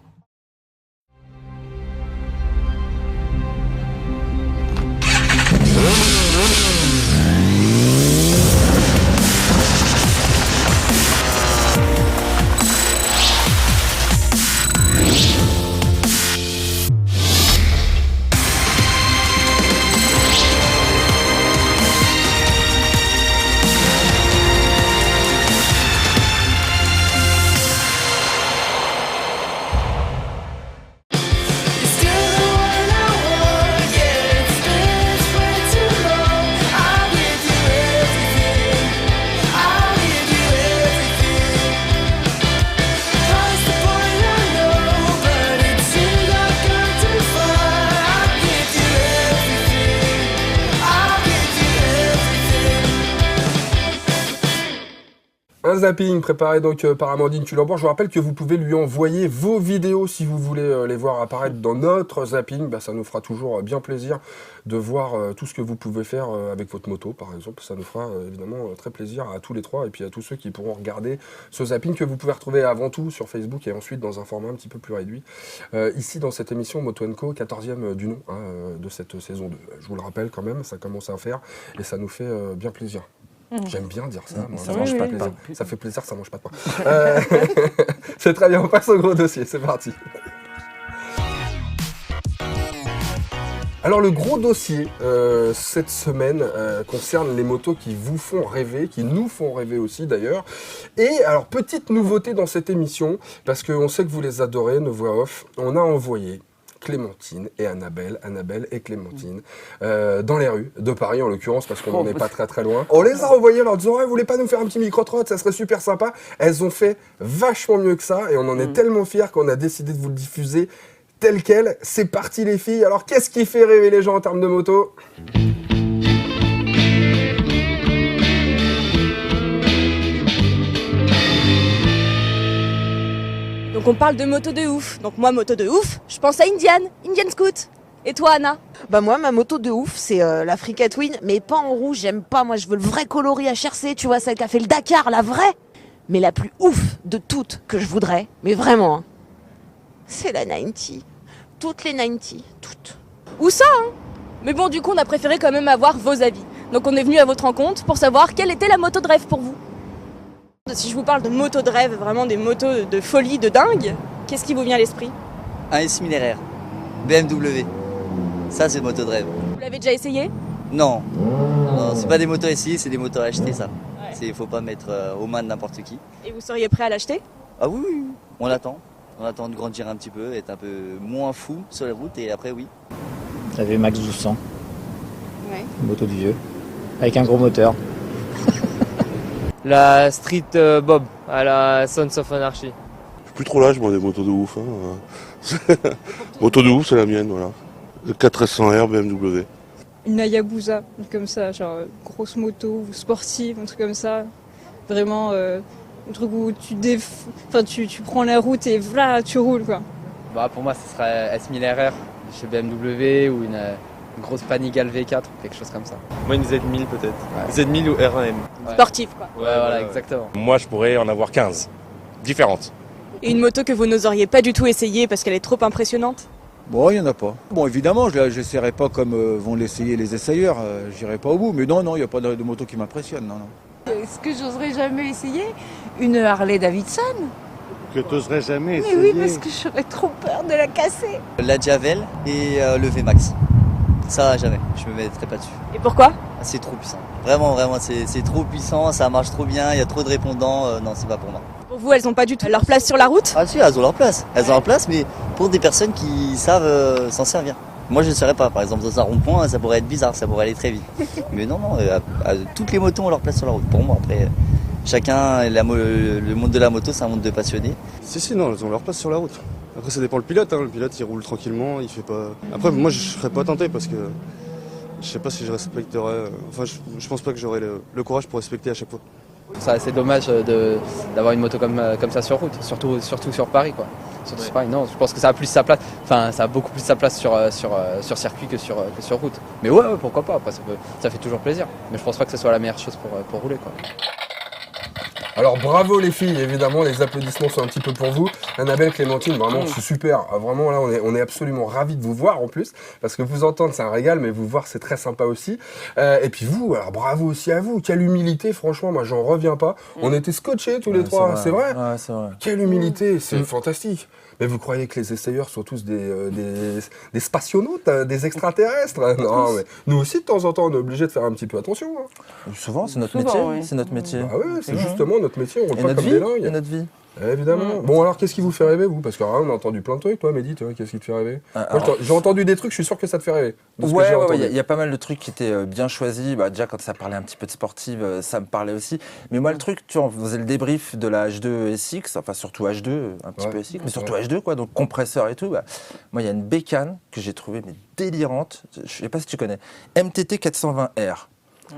Un zapping préparé donc par Amandine Tulambord. Je vous rappelle que vous pouvez lui envoyer vos vidéos si vous voulez les voir apparaître dans notre zapping. Ça nous fera toujours bien plaisir de voir tout ce que vous pouvez faire avec votre moto par exemple. Ça nous fera évidemment très plaisir à tous les trois et puis à tous ceux qui pourront regarder ce zapping que vous pouvez retrouver avant tout sur Facebook et ensuite dans un format un petit peu plus réduit. Ici dans cette émission Moto & Co, 14e du nom de cette saison 2. Je vous le rappelle quand même, ça commence à faire et ça nous fait bien plaisir. J'aime bien dire ça, moi. Ça mange pas de pain. Ça fait plaisir, ça mange pas de pain. C'est très bien, on passe au gros dossier, c'est parti. Alors le gros dossier cette semaine concerne les motos qui vous font rêver, qui nous font rêver aussi d'ailleurs. Et alors petite nouveauté dans cette émission, parce qu'on sait que vous les adorez, nos voix off, on a envoyé Clémentine et Annabelle et Clémentine, dans les rues de Paris en l'occurrence, parce qu'on n'en est pas très loin. On les a envoyées en leur disant « Vous voulez pas nous faire un petit micro-trot, ça serait super sympa ». Elles ont fait vachement mieux que ça et on en est tellement fiers qu'on a décidé de vous le diffuser tel quel. C'est parti les filles. Alors qu'est-ce qui fait rêver les gens en termes de moto ? Donc on parle de moto de ouf. Donc moi, moto de ouf, je pense à Indian Scoot. Et toi, Anna ? Bah moi, ma moto de ouf, c'est la Fricka Twin, mais pas en rouge, j'aime pas. Moi, je veux le vrai coloris HRC, tu vois, celle qui a fait le Dakar, la vraie. Mais la plus ouf de toutes que je voudrais, mais vraiment, hein, c'est la 90. Toutes les 90, toutes. Où ça, hein ? Mais bon, du coup, on a préféré quand même avoir vos avis. Donc on est venu à votre rencontre pour savoir quelle était la moto de rêve pour vous. Si je vous parle de moto de rêve, vraiment des motos de folie, de dingue, qu'est-ce qui vous vient à l'esprit ? Un S1000 RR, BMW. Ça, c'est une moto de rêve. Vous l'avez déjà essayé ? Non, non, c'est pas des motos essayées, c'est des motos à acheter, ça. Il faut pas mettre aux mains de n'importe qui. Et vous seriez prêt à l'acheter ? Ah oui, oui, on attend. On attend de grandir un petit peu, être un peu moins fou sur les routes et après, oui. J'avais Max 1200. Ouais. Une moto du vieux. Avec un gros moteur. La Street Bob à la Sons of Anarchy. Je suis plus trop l'âge, moi, des motos de ouf. Hein. Moto de ouf, c'est la mienne, voilà. Le 4S100R BMW. Une Hayabusa, comme ça, genre grosse moto, sportive, un truc comme ça. Vraiment, un truc où tu prends la route et voilà, tu roules, quoi. Bah, pour moi, ce serait S1000 RR chez BMW ou une grosse Panigale V4 ou quelque chose comme ça. Moi, une Z1000 peut-être. Ouais. Z1000 ou R1M. Ouais. Sportif, quoi. Ouais, voilà, exactement. Moi, je pourrais en avoir 15. Différentes. Et une moto que vous n'oseriez pas du tout essayer parce qu'elle est trop impressionnante ? Bon, il n'y en a pas. Bon, évidemment, je n'essaierai pas comme vont l'essayer les essayeurs. J'irai pas au bout. Mais non, il n'y a pas de moto qui m'impressionne. Non. Ce que j'oserais jamais essayer, Une Harley Davidson? Que t'oserais jamais Mais essayer. oui, parce que j'aurais trop peur de la casser. La Javel et le VMAX. Ça, jamais. Je me mettrai pas dessus. Et pourquoi? C'est trop puissant. Vraiment, vraiment, c'est trop puissant, ça marche trop bien, il y a trop de répondants. Non, c'est pas pour moi. Pour vous, elles n'ont pas du tout leur place sur la route? Ah si, elles ont leur place. Elles ont leur place, mais pour des personnes qui savent s'en servir. Moi, je ne saurais pas. Par exemple, dans un rond-point, ça pourrait être bizarre, ça pourrait aller très vite. Mais non, toutes les motos ont leur place sur la route. Pour moi, après, chacun, le monde de la moto, c'est un monde de passionnés. Si, non, elles ont leur place sur la route. Après, ça dépend le pilote. Le pilote, il roule tranquillement, il fait pas. Après, moi, je serais pas tenté parce que je sais pas si je respecterais. Enfin, je pense pas que j'aurais le courage pour respecter à chaque fois. C'est assez dommage d'avoir une moto comme ça sur route, surtout sur Paris, quoi. Surtout sur Paris, non, je pense que ça a plus sa place. Enfin, ça a beaucoup plus sa place sur circuit que sur route. Mais ouais, pourquoi pas. Après, ça fait toujours plaisir. Mais je pense pas que ce soit la meilleure chose pour rouler, quoi. Alors bravo les filles, évidemment, les applaudissements sont un petit peu pour vous. Annabelle, Clémentine, vraiment c'est super. Vraiment là, on est absolument ravis de vous voir en plus, parce que vous entendre c'est un régal, mais vous voir c'est très sympa aussi. Et puis vous, alors bravo aussi à vous. Quelle humilité, franchement, moi j'en reviens pas. On était scotchés tous les trois, c'est vrai. Ouais, c'est vrai. Quelle humilité, c'est fantastique. Mais vous croyez que les essayeurs sont tous des spationautes, des extraterrestres? Non, mais nous aussi de temps en temps on est obligé de faire un petit peu attention. Hein. Souvent, c'est notre métier. Oui. C'est notre métier. Ah ouais, c'est justement notre métier, on roule Et pas notre comme vie. des dingues. Et notre vie. Évidemment. Bon alors qu'est-ce qui vous fait rêver vous? Parce que on a entendu plein de trucs, toi Mehdi, qu'est-ce qui te fait rêver? Moi, j'ai entendu des trucs, je suis sûr que ça te fait rêver. Ouais, il y a pas mal de trucs qui étaient bien choisis. Bah, déjà quand ça parlait un petit peu de sportive, ça me parlait aussi. Mais moi le truc, tu vois, on faisait le débrief de la H2 SX, enfin surtout H2, un petit peu SX, mais surtout H2 quoi, donc compresseur et tout. Bah, moi il y a une bécane que j'ai trouvée mais délirante, je sais pas si tu connais, MTT 420R.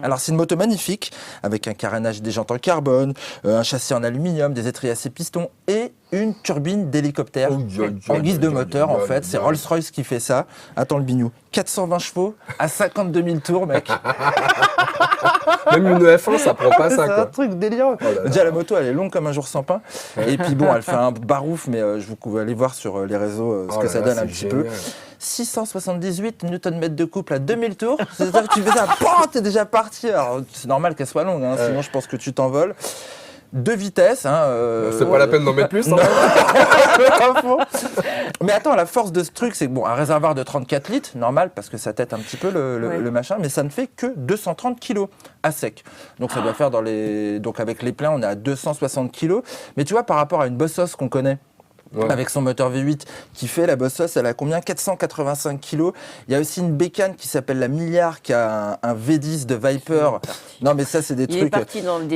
Alors c'est une moto magnifique, avec un carénage des jantes en carbone, un châssis en aluminium, des étriers à 6 pistons et une turbine d'hélicoptère en guise de moteur en fait. C'est Rolls-Royce qui fait ça. Attends le bignou. 420 chevaux à 52 000 tours mec. Même une F1 ça prend pas ça C'est quoi. un truc délirant. Déjà la moto elle est longue comme un jour sans pain. Et puis bon elle fait un barouf mais vous pouvez aller voir sur les réseaux ce que ça donne un petit peu. 678 Nm de couple à 2000 tours. C'est-à-dire que tu fais ça, t'es déjà parti. Alors c'est normal qu'elle soit longue, hein, sinon je pense que tu t'envoles. 2 vitesses. C'est pas la peine d'en mettre plus. Hein. Mais attends, la force de ce truc, c'est que bon, un réservoir de 34 litres, normal, parce que ça tète un petit peu le machin, mais ça ne fait que 230 kg à sec. Donc ça doit faire dans les. Donc avec les pleins, on est à 260 kg. Mais tu vois, par rapport à une Bossos qu'on connaît, avec son moteur V8 qui fait la Bossos, elle a combien? 485 kg. Il y a aussi une bécane qui s'appelle la Milliard qui a un V10 de Viper. Non mais ça c'est des trucs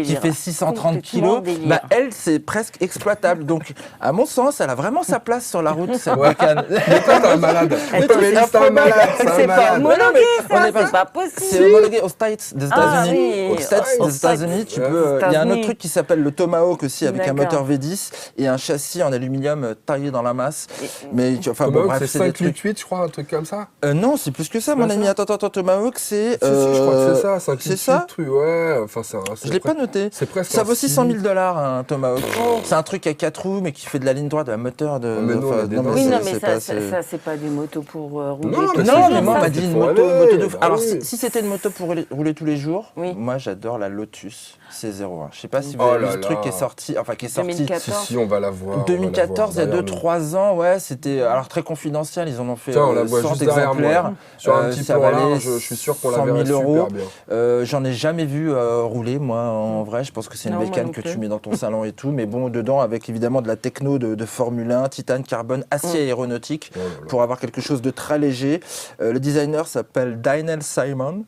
qui fait 630 kg. Bah elle c'est presque exploitable. Donc à mon sens elle a vraiment sa place sur la route cette bécane. Mais toi t'es un malade. C'est un malade. C'est pas homologué ça, c'est pas possible. C'est homologué aux States des États-Unis. Aux States des États-Unis, tu peux. Il y a un autre truc qui s'appelle le Tomahawk aussi avec un moteur V10 et un châssis en aluminium taillé dans la masse. Mais enfin bon, bref, c'est 588 je crois, un truc comme ça. Non, c'est plus que ça mon ami. Attends, Tomahawk c'est je crois que c'est ça, 588. C'est ça truc, ouais, enfin je l'ai pas noté. C'est presque ça vaut $600 000 un Tomahawk. C'est un truc à 4 roues mais qui fait de la ligne droite, un moteur de oui, non mais ça c'est pas des motos pour rouler. Non, mais moi on m'a dit une moto de ouf. Alors si c'était une moto pour rouler tous les jours, moi j'adore la Lotus C01. Je sais pas si vous avez vu ce truc qui est sorti, 2014. Si, on va la voir. 2014, il y a 2-3 ans, ouais, c'était alors très confidentiel, ils en ont fait 100 juste exemplaires. Sur un petit plan large, je suis sûr qu'on la verrait super bien. J'en ai jamais vu rouler, moi, en vrai. Je pense que c'est une bécane que tu mets dans ton salon et tout. Mais bon, dedans, avec évidemment de la techno de Formule 1, titane, carbone, acier aéronautique, pour avoir quelque chose de très léger. Le designer s'appelle Daniel Simon.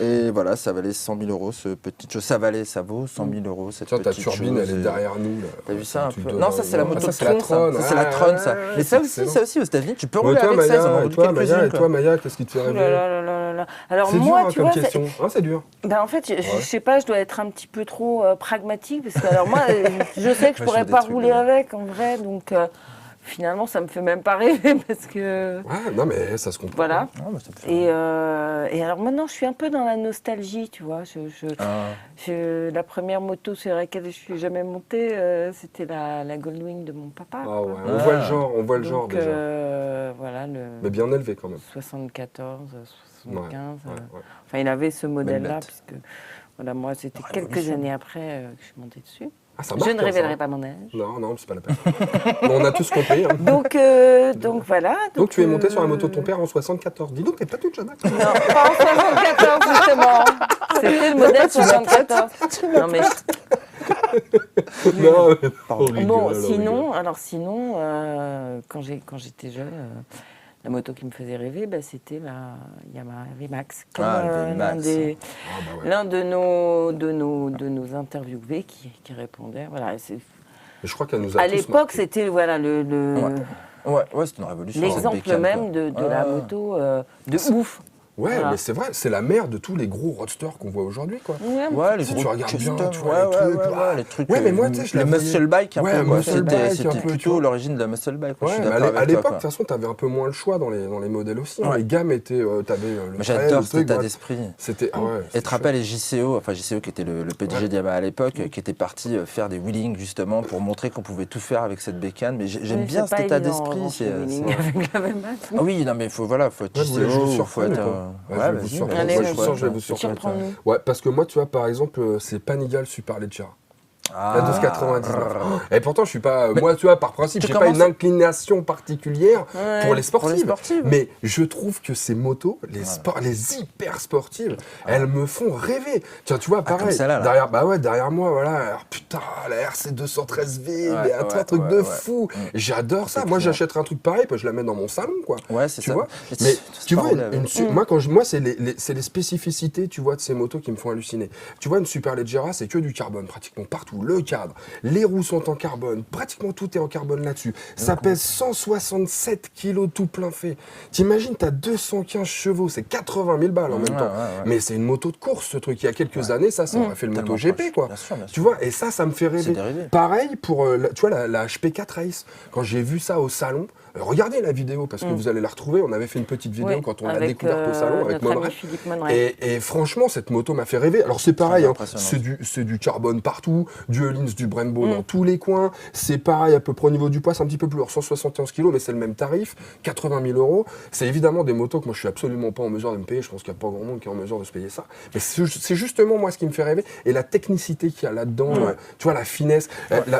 Et voilà, ça valait 100 000 euros, ce petit chose. Ça vaut 100 000 euros, cette petite chose. Ta turbine, elle est derrière nous. T'as vu ça un peu? Non, ça c'est la moto de Tron, ça c'est la Tron, ça. Mais ça aussi aux États-Unis, tu peux rouler avec ça, ils en ont vendu quelques-unes. Et toi, Maya, qu'est-ce qui te fait rêver? Alors moi, tu vois, question. C'est dur. En fait, je sais pas, je dois être un petit peu trop pragmatique, parce que alors moi, je sais que je pourrais pas rouler avec, en vrai, donc... Finalement, ça me fait même pas rêver parce que. Ouais, non, mais ça se comprend. Voilà. Et alors maintenant, je suis un peu dans la nostalgie, tu vois. La première moto sur laquelle je suis jamais montée, c'était la Goldwing de mon papa. Ah ouais, on voit le genre déjà. Voilà, mais bien élevé quand même. 74, 75. Enfin, il avait ce modèle-là, puisque voilà, moi, c'était quelques années après que je suis montée dessus. Ah, ça Je marque, ne hein, révélerai ça. pas mon âge. Non, c'est pas la peine. Bon, on a tous compris. Hein. Donc voilà. Donc tu es monté sur la moto de ton père en 74. Dis donc, t'es pas toute jeune. Non, pas en 74 justement. C'était le modèle 74. Non mais. Non, on rigole, Bon, on sinon, quand j'étais jeune, la moto qui me faisait rêver, c'était la Yamaha VMAX. Comme l'un de nos interviewés qui répondait. Voilà, je crois qu'elle nous a à tous l'époque, marqués. c'était voilà Ouais, c'est une révolution. l'exemple cette bécane, même quoi. de la moto de ouf. Ouais, Voilà. mais c'est vrai, c'est la mère de tous les gros roadsters qu'on voit aujourd'hui, quoi. Ouais, les si gros tu regardes bien, custom, tu vois les trucs. Ouais, mais moi, tu sais, je les la voyais- muscle bike, un Ouais, peu. quoi. muscle bike, un C'était peu, tu plutôt vois. l'origine de la muscle bike. quoi. Ouais, Je suis mais d'accord à avec l'époque, toi, de toute quoi. façon, t'avais un peu moins le choix dans les modèles aussi. hein. Ouais. Les gammes étaient, t'avais le Mais trail, j'adore le cet truc, état bref. d'esprit. C'était, ah ouais. Et c'est tu te rappelles les JCO, enfin JCO qui était le PDG de Yamaha à l'époque, qui était parti faire des wheelings justement pour montrer qu'on pouvait tout faire avec cette bécane. Mais j'aime Oui, bien c'est cet pas état évident, d'esprit. ce wheeling avec la VMAX. Ah oui, non mais faut être Ouais, vous voulez que je vous JCO, faut surprenne, être. quoi. Ouais, je vais vous vas-y, surprendre. Allez, Moi, vas-y. je sens que je vais vous surprendre. Surprends-nous. Ouais, parce que moi, tu vois, par exemple, c'est Panigale Superleggera. La 1299. Et pourtant, je suis pas. Moi, tu vois, par principe, Tu j'ai pas commences- une inclination particulière Ouais, pour les sportives. pour les sportives. Mais je trouve que ces motos, les hyper sportives, elles me font rêver. Tiens, tu vois, comme pareil. celle-là, là. Derrière moi, voilà. Alors, putain, la RC 213V, mais un truc de fou. J'adore ça. Moi, j'achèterais un truc pareil, puis je la mets dans mon salon, quoi. Ouais, c'est Tu ça. vois. Mais Mais c'est tu pas vois, relève. moi, c'est les spécificités, tu vois, de ces motos qui me font halluciner. Tu vois, une Superleggera, c'est que du carbone pratiquement partout. Le cadre, les roues sont en carbone, pratiquement tout est en carbone là-dessus. Ça pèse 167 kilos tout plein fait. T'imagines, t'as 215 chevaux, c'est 80 000 balles en même temps. Mais c'est une moto de course, ce truc. Il y a quelques années, ça aurait fait le Tellement MotoGP, proche. quoi. Bien sûr. Tu vois, et ça me fait rêver. dérivé. Pareil pour, tu vois, la HP4 Race. Quand j'ai vu ça au salon, regardez la vidéo parce que vous allez la retrouver. On avait fait une petite vidéo Oui, quand on l'a avec, découverte au salon avec notre ami Monrey. Philippe Monrey. Et franchement, cette moto m'a fait rêver. Alors c'est pareil, hein, impressionnant. c'est du carbone partout, du Öhlins, du Brembo dans tous les coins. C'est pareil à peu près au niveau du poids, c'est un petit peu plus lourd, 171 kg, mais c'est le même tarif, 80 000 €. C'est évidemment des motos que moi je suis absolument pas en mesure de me payer. Je pense qu'il n'y a pas grand monde qui est en mesure de se payer ça. Mais c'est justement moi ce qui me fait rêver et la technicité qu'il y a là-dedans. Tu vois la finesse.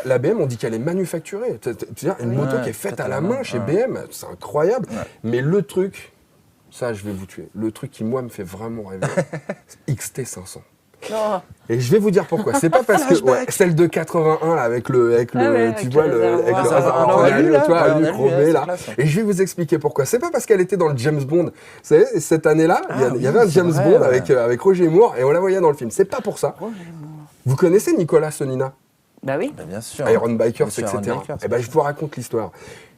La BM, on dit qu'elle est manufacturée. C'est-à-dire une moto qui est faite à la main chez BM, c'est incroyable. Mais le truc, ça je vais vous tuer. Le truc qui moi me fait vraiment rêver, c'est XT500. Et je vais vous dire pourquoi. C'est pas parce que celle de 81 là avec le tu vois avec le chromé là. Et je vais vous expliquer pourquoi. C'est pas parce qu'elle était dans le James Bond. Vous savez, cette année-là, il y avait un James Bond avec Roger Moore et on la voyait dans le film. C'est pas pour ça. Vous connaissez Nicolas Sonina? Bah oui. Bien sûr. Iron Bikers, Bien sûr, etc. Iron Bikers, Et ben je vous raconte l'histoire.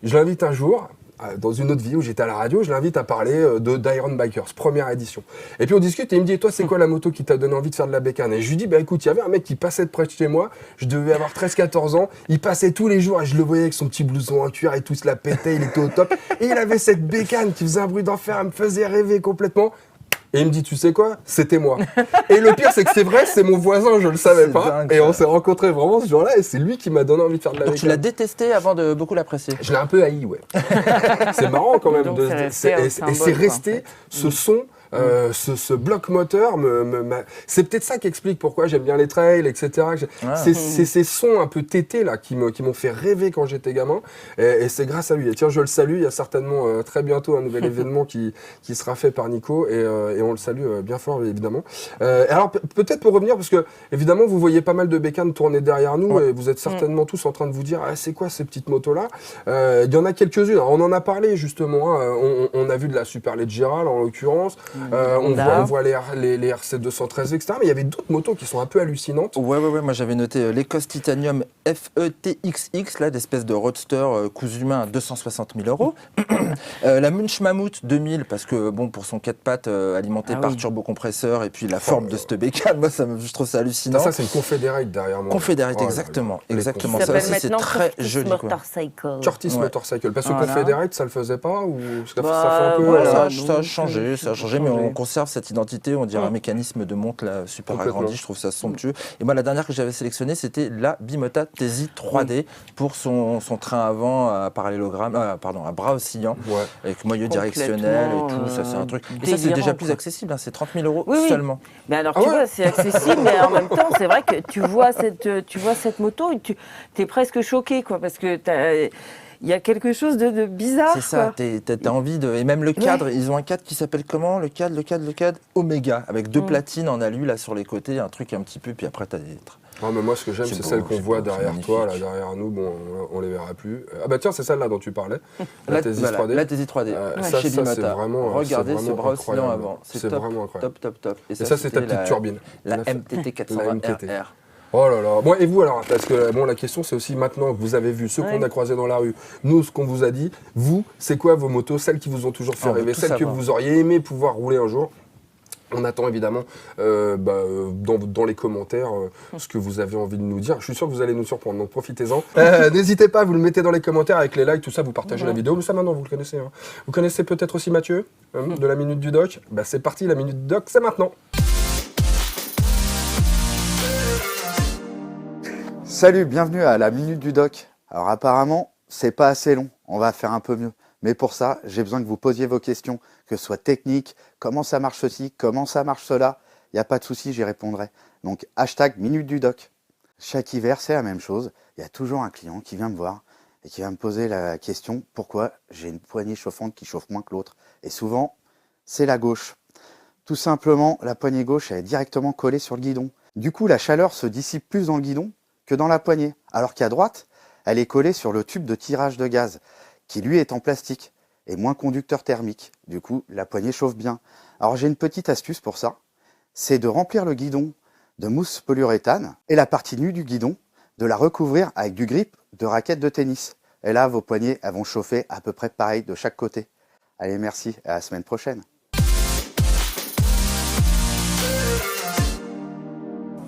Je l'invite un jour. Dans une autre vie où j'étais à la radio, je l'invite à parler d'Iron Bikers, première édition. Et puis on discute et il me dit, et toi c'est quoi la moto qui t'a donné envie de faire de la bécane? Et je lui dis, bah écoute, il y avait un mec qui passait de près de chez moi, je devais avoir 13-14 ans, il passait tous les jours et je le voyais avec son petit blouson en cuir et tout, se la pétait, il était au top. Et il avait cette bécane qui faisait un bruit d'enfer, elle me faisait rêver complètement. Et il me dit, tu sais quoi? C'était moi. Et le pire, c'est que c'est vrai, c'est mon voisin, je le savais pas. dingue, et ça. on s'est rencontrés vraiment ce jour-là et c'est lui qui m'a donné envie de faire de la Donc bécane. tu l'as détesté avant de beaucoup l'apprécier. Je l'ai un peu haï, ouais. C'est marrant quand même. Donc, de- c'est resté un et symbole, c'est quoi, resté en fait. ce son. Ce bloc moteur, c'est peut-être ça qui explique pourquoi j'aime bien les trails, etc. C'est ces sons un peu tétés là qui m'ont fait rêver quand j'étais gamin, et c'est grâce à lui. Et tiens, je le salue. Il y a certainement très bientôt un nouvel événement qui sera fait par Nico, et on le salue bien fort évidemment. Alors peut-être pour revenir, parce que évidemment vous voyez pas mal de bécanes tourner derrière nous, et vous êtes certainement tous en train de vous dire, c'est quoi ces petites motos là? Il y en a quelques-unes. Alors, on en a parlé justement. On a vu de la Superleggera en l'occurrence. On voit les RC 213, etc. Mais il y avait d'autres motos qui sont un peu hallucinantes. Ouais. Moi, j'avais noté l'Ecos Titanium FETXX, là, d'espèce de roadster cousu humain à 260 000 €. La Munch Mammoth 2000, parce que, bon, pour son 4 pattes alimenté par turbocompresseur et puis la forme de cette bécane, moi, je trouve ça hallucinant. Ça c'est une Confederate derrière moi. Confederate, exactement. Exactement. Ça Ça aussi, c'est maintenant très Curtis joli. Motorcycle. Curtis Motorcycle. Parce que Voilà. Confederate, ça le faisait pas, ou ça fait un peu. Ouais, ça a changé, mais changé. on conserve cette identité, on dirait un mécanisme de montre là, super Complètement. agrandi, je trouve ça somptueux. Et moi, la dernière que j'avais sélectionnée, c'était la Bimota Tesi 3D pour son train avant à parallélogramme, à bras oscillant, avec moyeu directionnel et tout, ça c'est un truc. Et ça, c'est déjà plus accessible, hein, c'est 30 000 € Oui, oui. seulement. Mais alors, tu vois, c'est accessible, mais en même temps, c'est vrai que tu vois cette moto et tu es presque choqué, quoi, parce que il y a quelque chose de bizarre. C'est ça, t'as envie de... Et même le cadre, ils ont un cadre qui s'appelle comment? Le cadre Oméga, avec deux platines en alu là sur les côtés, un truc un petit peu, puis après t'as des... Ah, mais moi, ce que j'aime, c'est celle qu'on voit derrière toi, là, derrière nous. Bon, on les verra plus. Ah bah tiens, c'est celle-là dont tu parlais. La Tesi 3D. La Tesi 3D. Chez ça, c'est Bimota. vraiment. Regardez c'est ce vraiment bras oscillant incroyable. avant. C'est vraiment incroyable. Top. Et ça, c'est ta petite turbine. La MTT 420 RR. Oh là là. Bon, et vous alors? Parce que bon, la question, c'est aussi maintenant que vous avez vu ceux qu'on a croisés dans la rue, nous, ce qu'on vous a dit, vous, c'est quoi vos motos, celles qui vous ont toujours fait rêver, celles que vous auriez aimé pouvoir rouler un jour? On attend évidemment dans les commentaires ce que vous avez envie de nous dire. Je suis sûr que vous allez nous surprendre, donc profitez-en. N'hésitez pas, vous le mettez dans les commentaires avec les likes, tout ça, vous partagez la vidéo. Mais ça maintenant, vous le connaissez. Hein. Vous connaissez peut-être aussi Mathieu, de la Minute du Doc. Bah, c'est parti, la Minute du Doc, c'est maintenant. Salut, bienvenue à la Minute du Doc. Alors apparemment, c'est pas assez long, on va faire un peu mieux. Mais pour ça, j'ai besoin que vous posiez vos questions, que ce soit technique, comment ça marche ceci, comment ça marche cela. Il n'y a pas de souci, j'y répondrai. Donc hashtag Minute du Doc. Chaque hiver, c'est la même chose. Il y a toujours un client qui vient me voir et qui va me poser la question pourquoi j'ai une poignée chauffante qui chauffe moins que l'autre. Et souvent, c'est la gauche. Tout simplement, la poignée gauche, elle est directement collée sur le guidon. Du coup, la chaleur se dissipe plus dans le guidon que dans la poignée. Alors qu'à droite, elle est collée sur le tube de tirage de gaz, qui lui est en plastique et moins conducteur thermique. Du coup, la poignée chauffe bien. Alors j'ai une petite astuce pour ça, c'est de remplir le guidon de mousse polyuréthane et la partie nue du guidon, de la recouvrir avec du grip de raquette de tennis. Et là, vos poignées, elles vont chauffer à peu près pareil de chaque côté. Allez, merci, à la semaine prochaine.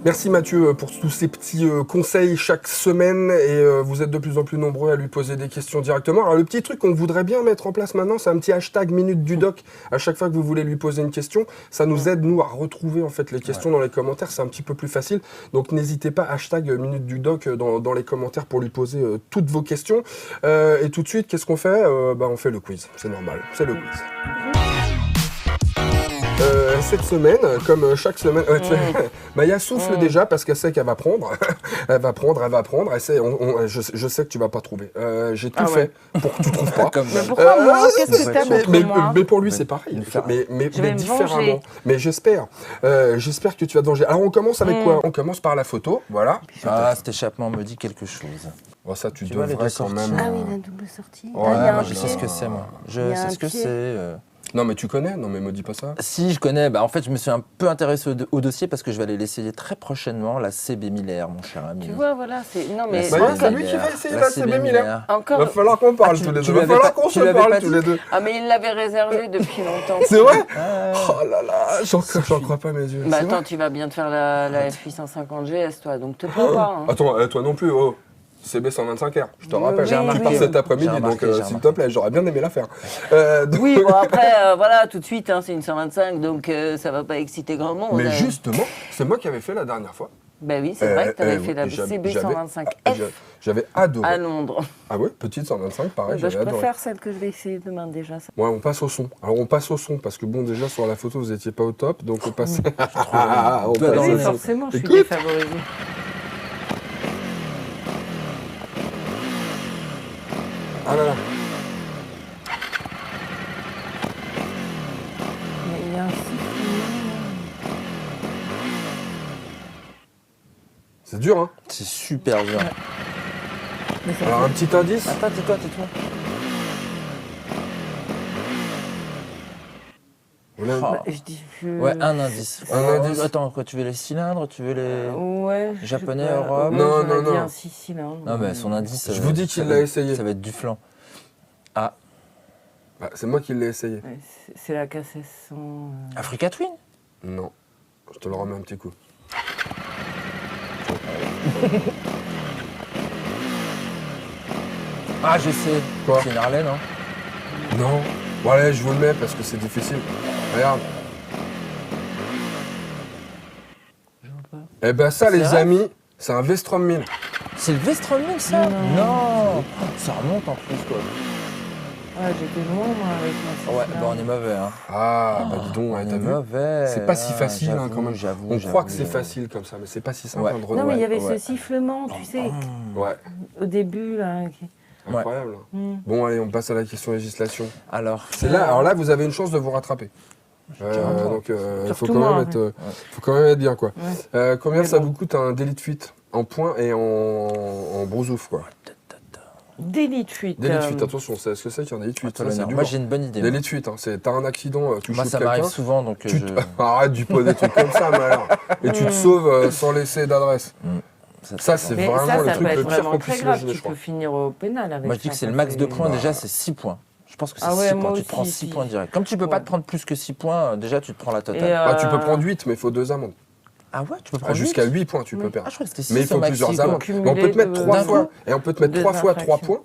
Merci Mathieu pour tous ces petits conseils chaque semaine et vous êtes de plus en plus nombreux à lui poser des questions directement. Alors le petit truc qu'on voudrait bien mettre en place maintenant, c'est un petit hashtag Minute du Doc. À chaque fois que vous voulez lui poser une question, ça nous aide nous à retrouver en fait les questions dans les commentaires, c'est un petit peu plus facile. Donc n'hésitez pas, hashtag Minute du Doc dans les commentaires pour lui poser toutes vos questions. Et tout de suite, qu'est-ce qu'on fait? On fait le quiz, c'est normal, c'est le quiz. Cette semaine, comme chaque semaine, Maya souffle déjà parce qu'elle sait qu'elle va prendre. Elle va prendre. Elle sait, je sais que tu vas pas trouver. J'ai tout fait pour que tu trouves pas. Mais pourquoi moi? Qu'est-ce que t'as pour moi? Mais pour lui, c'est pareil. Mais différemment. Mais j'espère que tu vas te venger. Alors on commence avec quoi? On commence par la photo. Voilà. Ah, cet échappement me dit quelque chose. Oh, ça, tu vois, devrais quand même. Ah oui, la double sortie. Ouais, je sais ce que c'est, moi. Je sais ce que c'est. Non, mais tu connais? Non, mais me dis pas ça. Si, je connais. En fait, je me suis un peu intéressé au dossier parce que je vais aller l'essayer très prochainement, la CB1000R, mon cher ami. Tu vois, voilà, c'est... Non, mais... C'est lui qui va essayer la CB1000R. Encore... Va falloir qu'on parle tous les deux. Va falloir qu'on se parle tous les deux. Ah, mais il l'avait réservé depuis longtemps. C'est vrai? Oh là là, j'en crois pas mes yeux. Bah attends, tu vas bien te faire la F850 GS, toi, donc te prends pas. Attends, toi non plus, oh. CB125R, je te rappelle, tu pars cet après-midi, donc s'il te plaît, j'aurais bien aimé la faire. Oui, bon après, voilà, tout de suite, c'est une 125, donc ça va pas exciter grand monde. Mais justement, c'est moi qui avais fait la dernière fois. Ben oui, c'est vrai que tu avais fait la CB125F. J'avais adoré. À Londres. Ah ouais, petite 125, pareil, j'avais adoré. Je préfère celle que je vais essayer demain déjà. Ouais, on passe au son. Alors on passe au son, parce que bon, déjà sur la photo, vous étiez pas au top, donc on passe... Oui, forcément, je suis défavorisée. Ah là là. Il y a un c'est dur, hein? C'est super dur. Alors un petit indice? Attends, tais-toi. Ouais, un indice. Attends, quoi, tu veux les cylindres? Tu veux les japonais, Europe? Non. Un 6 cylindres. Non, mais son indice. Je vous dis qu'il l'a essayé. Ça va être du flanc. Ah. Bah, c'est moi qui l'ai essayé. Ouais, c'est la K1600. Africa Twin? Non. Je te le remets un petit coup. Ah, je sais. Quoi? C'est une Harley, non? Non. Bon allez, je vous le mets parce que c'est difficile. Regarde. Eh ben ça, C'est les vrai amis, c'est un Vestrom 1000. C'est le Vestrom 1000 ça? Non. Ça remonte en plus quoi. Ouais, j'étais loin moi avec ma Ouais, sœur. bah on est mauvais hein. Ah, bah dis donc, ouais, t'as vu. Mauvais. C'est pas si facile hein, quand même. J'avoue. On croit que c'est facile comme ça, mais c'est pas si simple Ouais. hein, de Non, renouer. mais il y avait Ouais. ce sifflement, tu sais, Ouais, au début là. incroyable. Mm. Bon, allez, on passe à la question législation. Alors. Alors là, vous avez une chance de vous rattraper. Donc, il faut Surtout quand moi, même être, faut quand même être bien quoi. Ouais. Combien Mais ça bon. vous coûte un délit de fuite en points et en brousouf quoi? Délit de fuite. Délit de fuite, attention, c'est ce que c'est qu'un délit de fuite. Ça, c'est Moi dur. j'ai une bonne idée. Délit de fuite, hein, t'as un accident, tu Moi chopes ça m'arrive quelqu'un, souvent donc tu arrête du pot des trucs comme ça, malheur. Et tu te sauves sans laisser d'adresse. Ça, c'est Mais vraiment ça le peut truc être le pire vraiment qu'on très puisse grave. imaginer, Tu je crois. peux finir au pénal avec Moi je dis ça, que c'est ça le max fait- de points déjà, c'est 6 points. Je pense que c'est Ah ouais, 6 moi points. Tu te prends aussi, 6 si. points direct. Comme tu peux pas te prendre plus que 6 points, déjà tu te prends la totale. Bah, tu peux prendre 8, mais il faut 2 amendes. Ah ouais, tu peux prendre Jusqu'à 8 8 points, tu peux perdre. Ah, je crois que c'était 6 Mais il faut au maxi, plusieurs quoi. amendes. Mais on peut te mettre 3 d'un fois. coup. Et on peut te mettre 3 fois 3 points.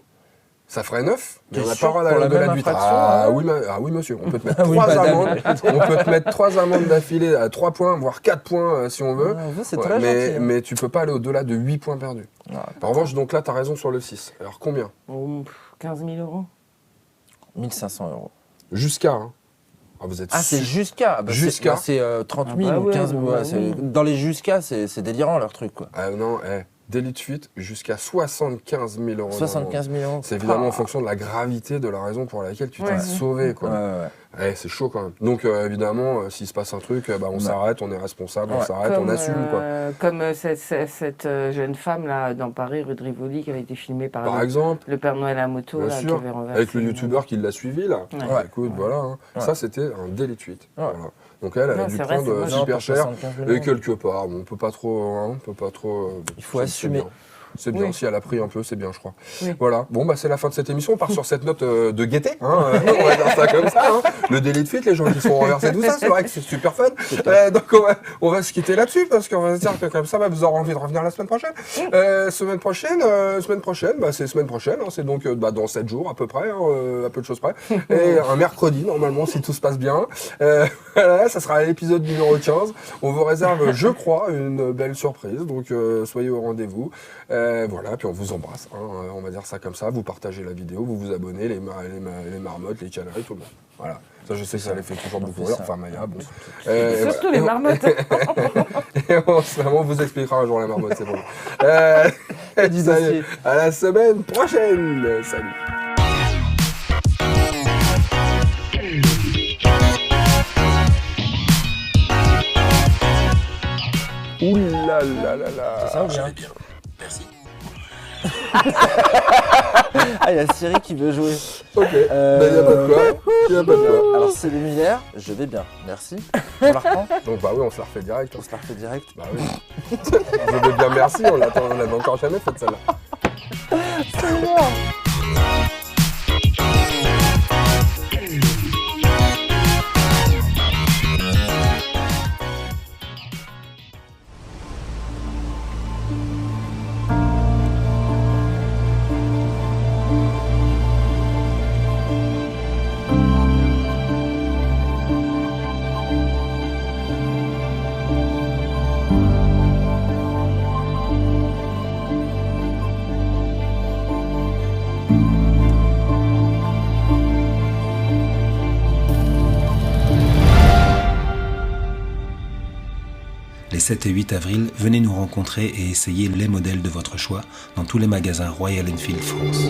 Ça ferait 9, mais T'es on n'a pas sûr le droit pour d'aller la au-delà même de 8. infraction, Ah, hein oui, monsieur, on peut te mettre Ah oui, 3 madame. amendes. On peut te mettre 3 amendes d'affilée à 3 points, voire 4 points si on veut. c'est Ouais, très gentil, hein. mais tu peux pas aller au-delà de 8 points perdus. En revanche, donc là, tu as raison sur le 6. Alors combien? 15 000 euros. 1500 euros. Jusqu'à. Hein. Ah, vous êtes Ah, c'est jusqu'à. Bah, Jusqu'à. C'est 30 000 Ah bah ou ouais, 15 000. bah ouais, oui. Dans les jusqu'à, c'est délirant leur truc quoi. Ah non, délit de fuite jusqu'à 75 000 euros. 75 000 euros. C'est évidemment en fonction de la gravité de la raison pour laquelle tu t'es sauvé. Quoi. C'est chaud quand même. Donc évidemment, s'il se passe un truc, on s'arrête, on est responsable, on s'arrête, on assume. Quoi. Comme cette jeune femme là dans Paris, rue de Rivoli, qui avait été filmée par exemple, le Père Noël à moto. Bien là, sûr, qui avait renversé avec le youtubeur qui l'a suivi là. Ouais. Bah, écoute, voilà. Hein. Ça, c'était un délit de fuite. Voilà. Donc elle a dû prendre super cher. Et quelque part, on peut pas trop. Il faut assumer. C'est bien, si elle a pris un peu, c'est bien, je crois. Oui. Voilà, bon, bah c'est la fin de cette émission. On part sur cette note de gaieté, hein, on va dire ça comme ça. Hein. Le délit de fuite, les gens qui sont renversés, tout ça, c'est vrai que c'est super fun. Donc on va se quitter là-dessus, parce qu'on va se dire que comme ça, vous aurez envie de revenir la semaine prochaine. Semaine prochaine, c'est semaine prochaine, hein, c'est donc dans 7 jours à peu près, à peu de choses près. Et un mercredi, normalement, si tout se passe bien. Voilà, ça sera l'épisode numéro 15. On vous réserve, je crois, une belle surprise, donc soyez au rendez-vous. Voilà, puis on vous embrasse, hein, on va dire ça comme ça, vous partagez la vidéo, vous vous abonnez, les marmottes, les canaris, tout le monde. Voilà, ça je sais que ça les fait toujours beaucoup rire, enfin Maya, bon. Surtout les marmottes. Et on vous expliquera un jour la marmotte, c'est bon. Salut, à la semaine prochaine, salut. Ouh là là là là. C'est ça ou bien? Merci. Ah, il y a Siri qui veut jouer. Ok, il n'y a pas de quoi. Alors c'est le Miller, je vais bien, merci. On la reprend? Donc bah oui, on se la refait direct. On se la refait direct? Bah oui. Je vais bien, merci, on l'avait encore jamais fait celle-là. C'est bien. Les 7 et 8 avril, venez nous rencontrer et essayer les modèles de votre choix dans tous les magasins Royal Enfield France.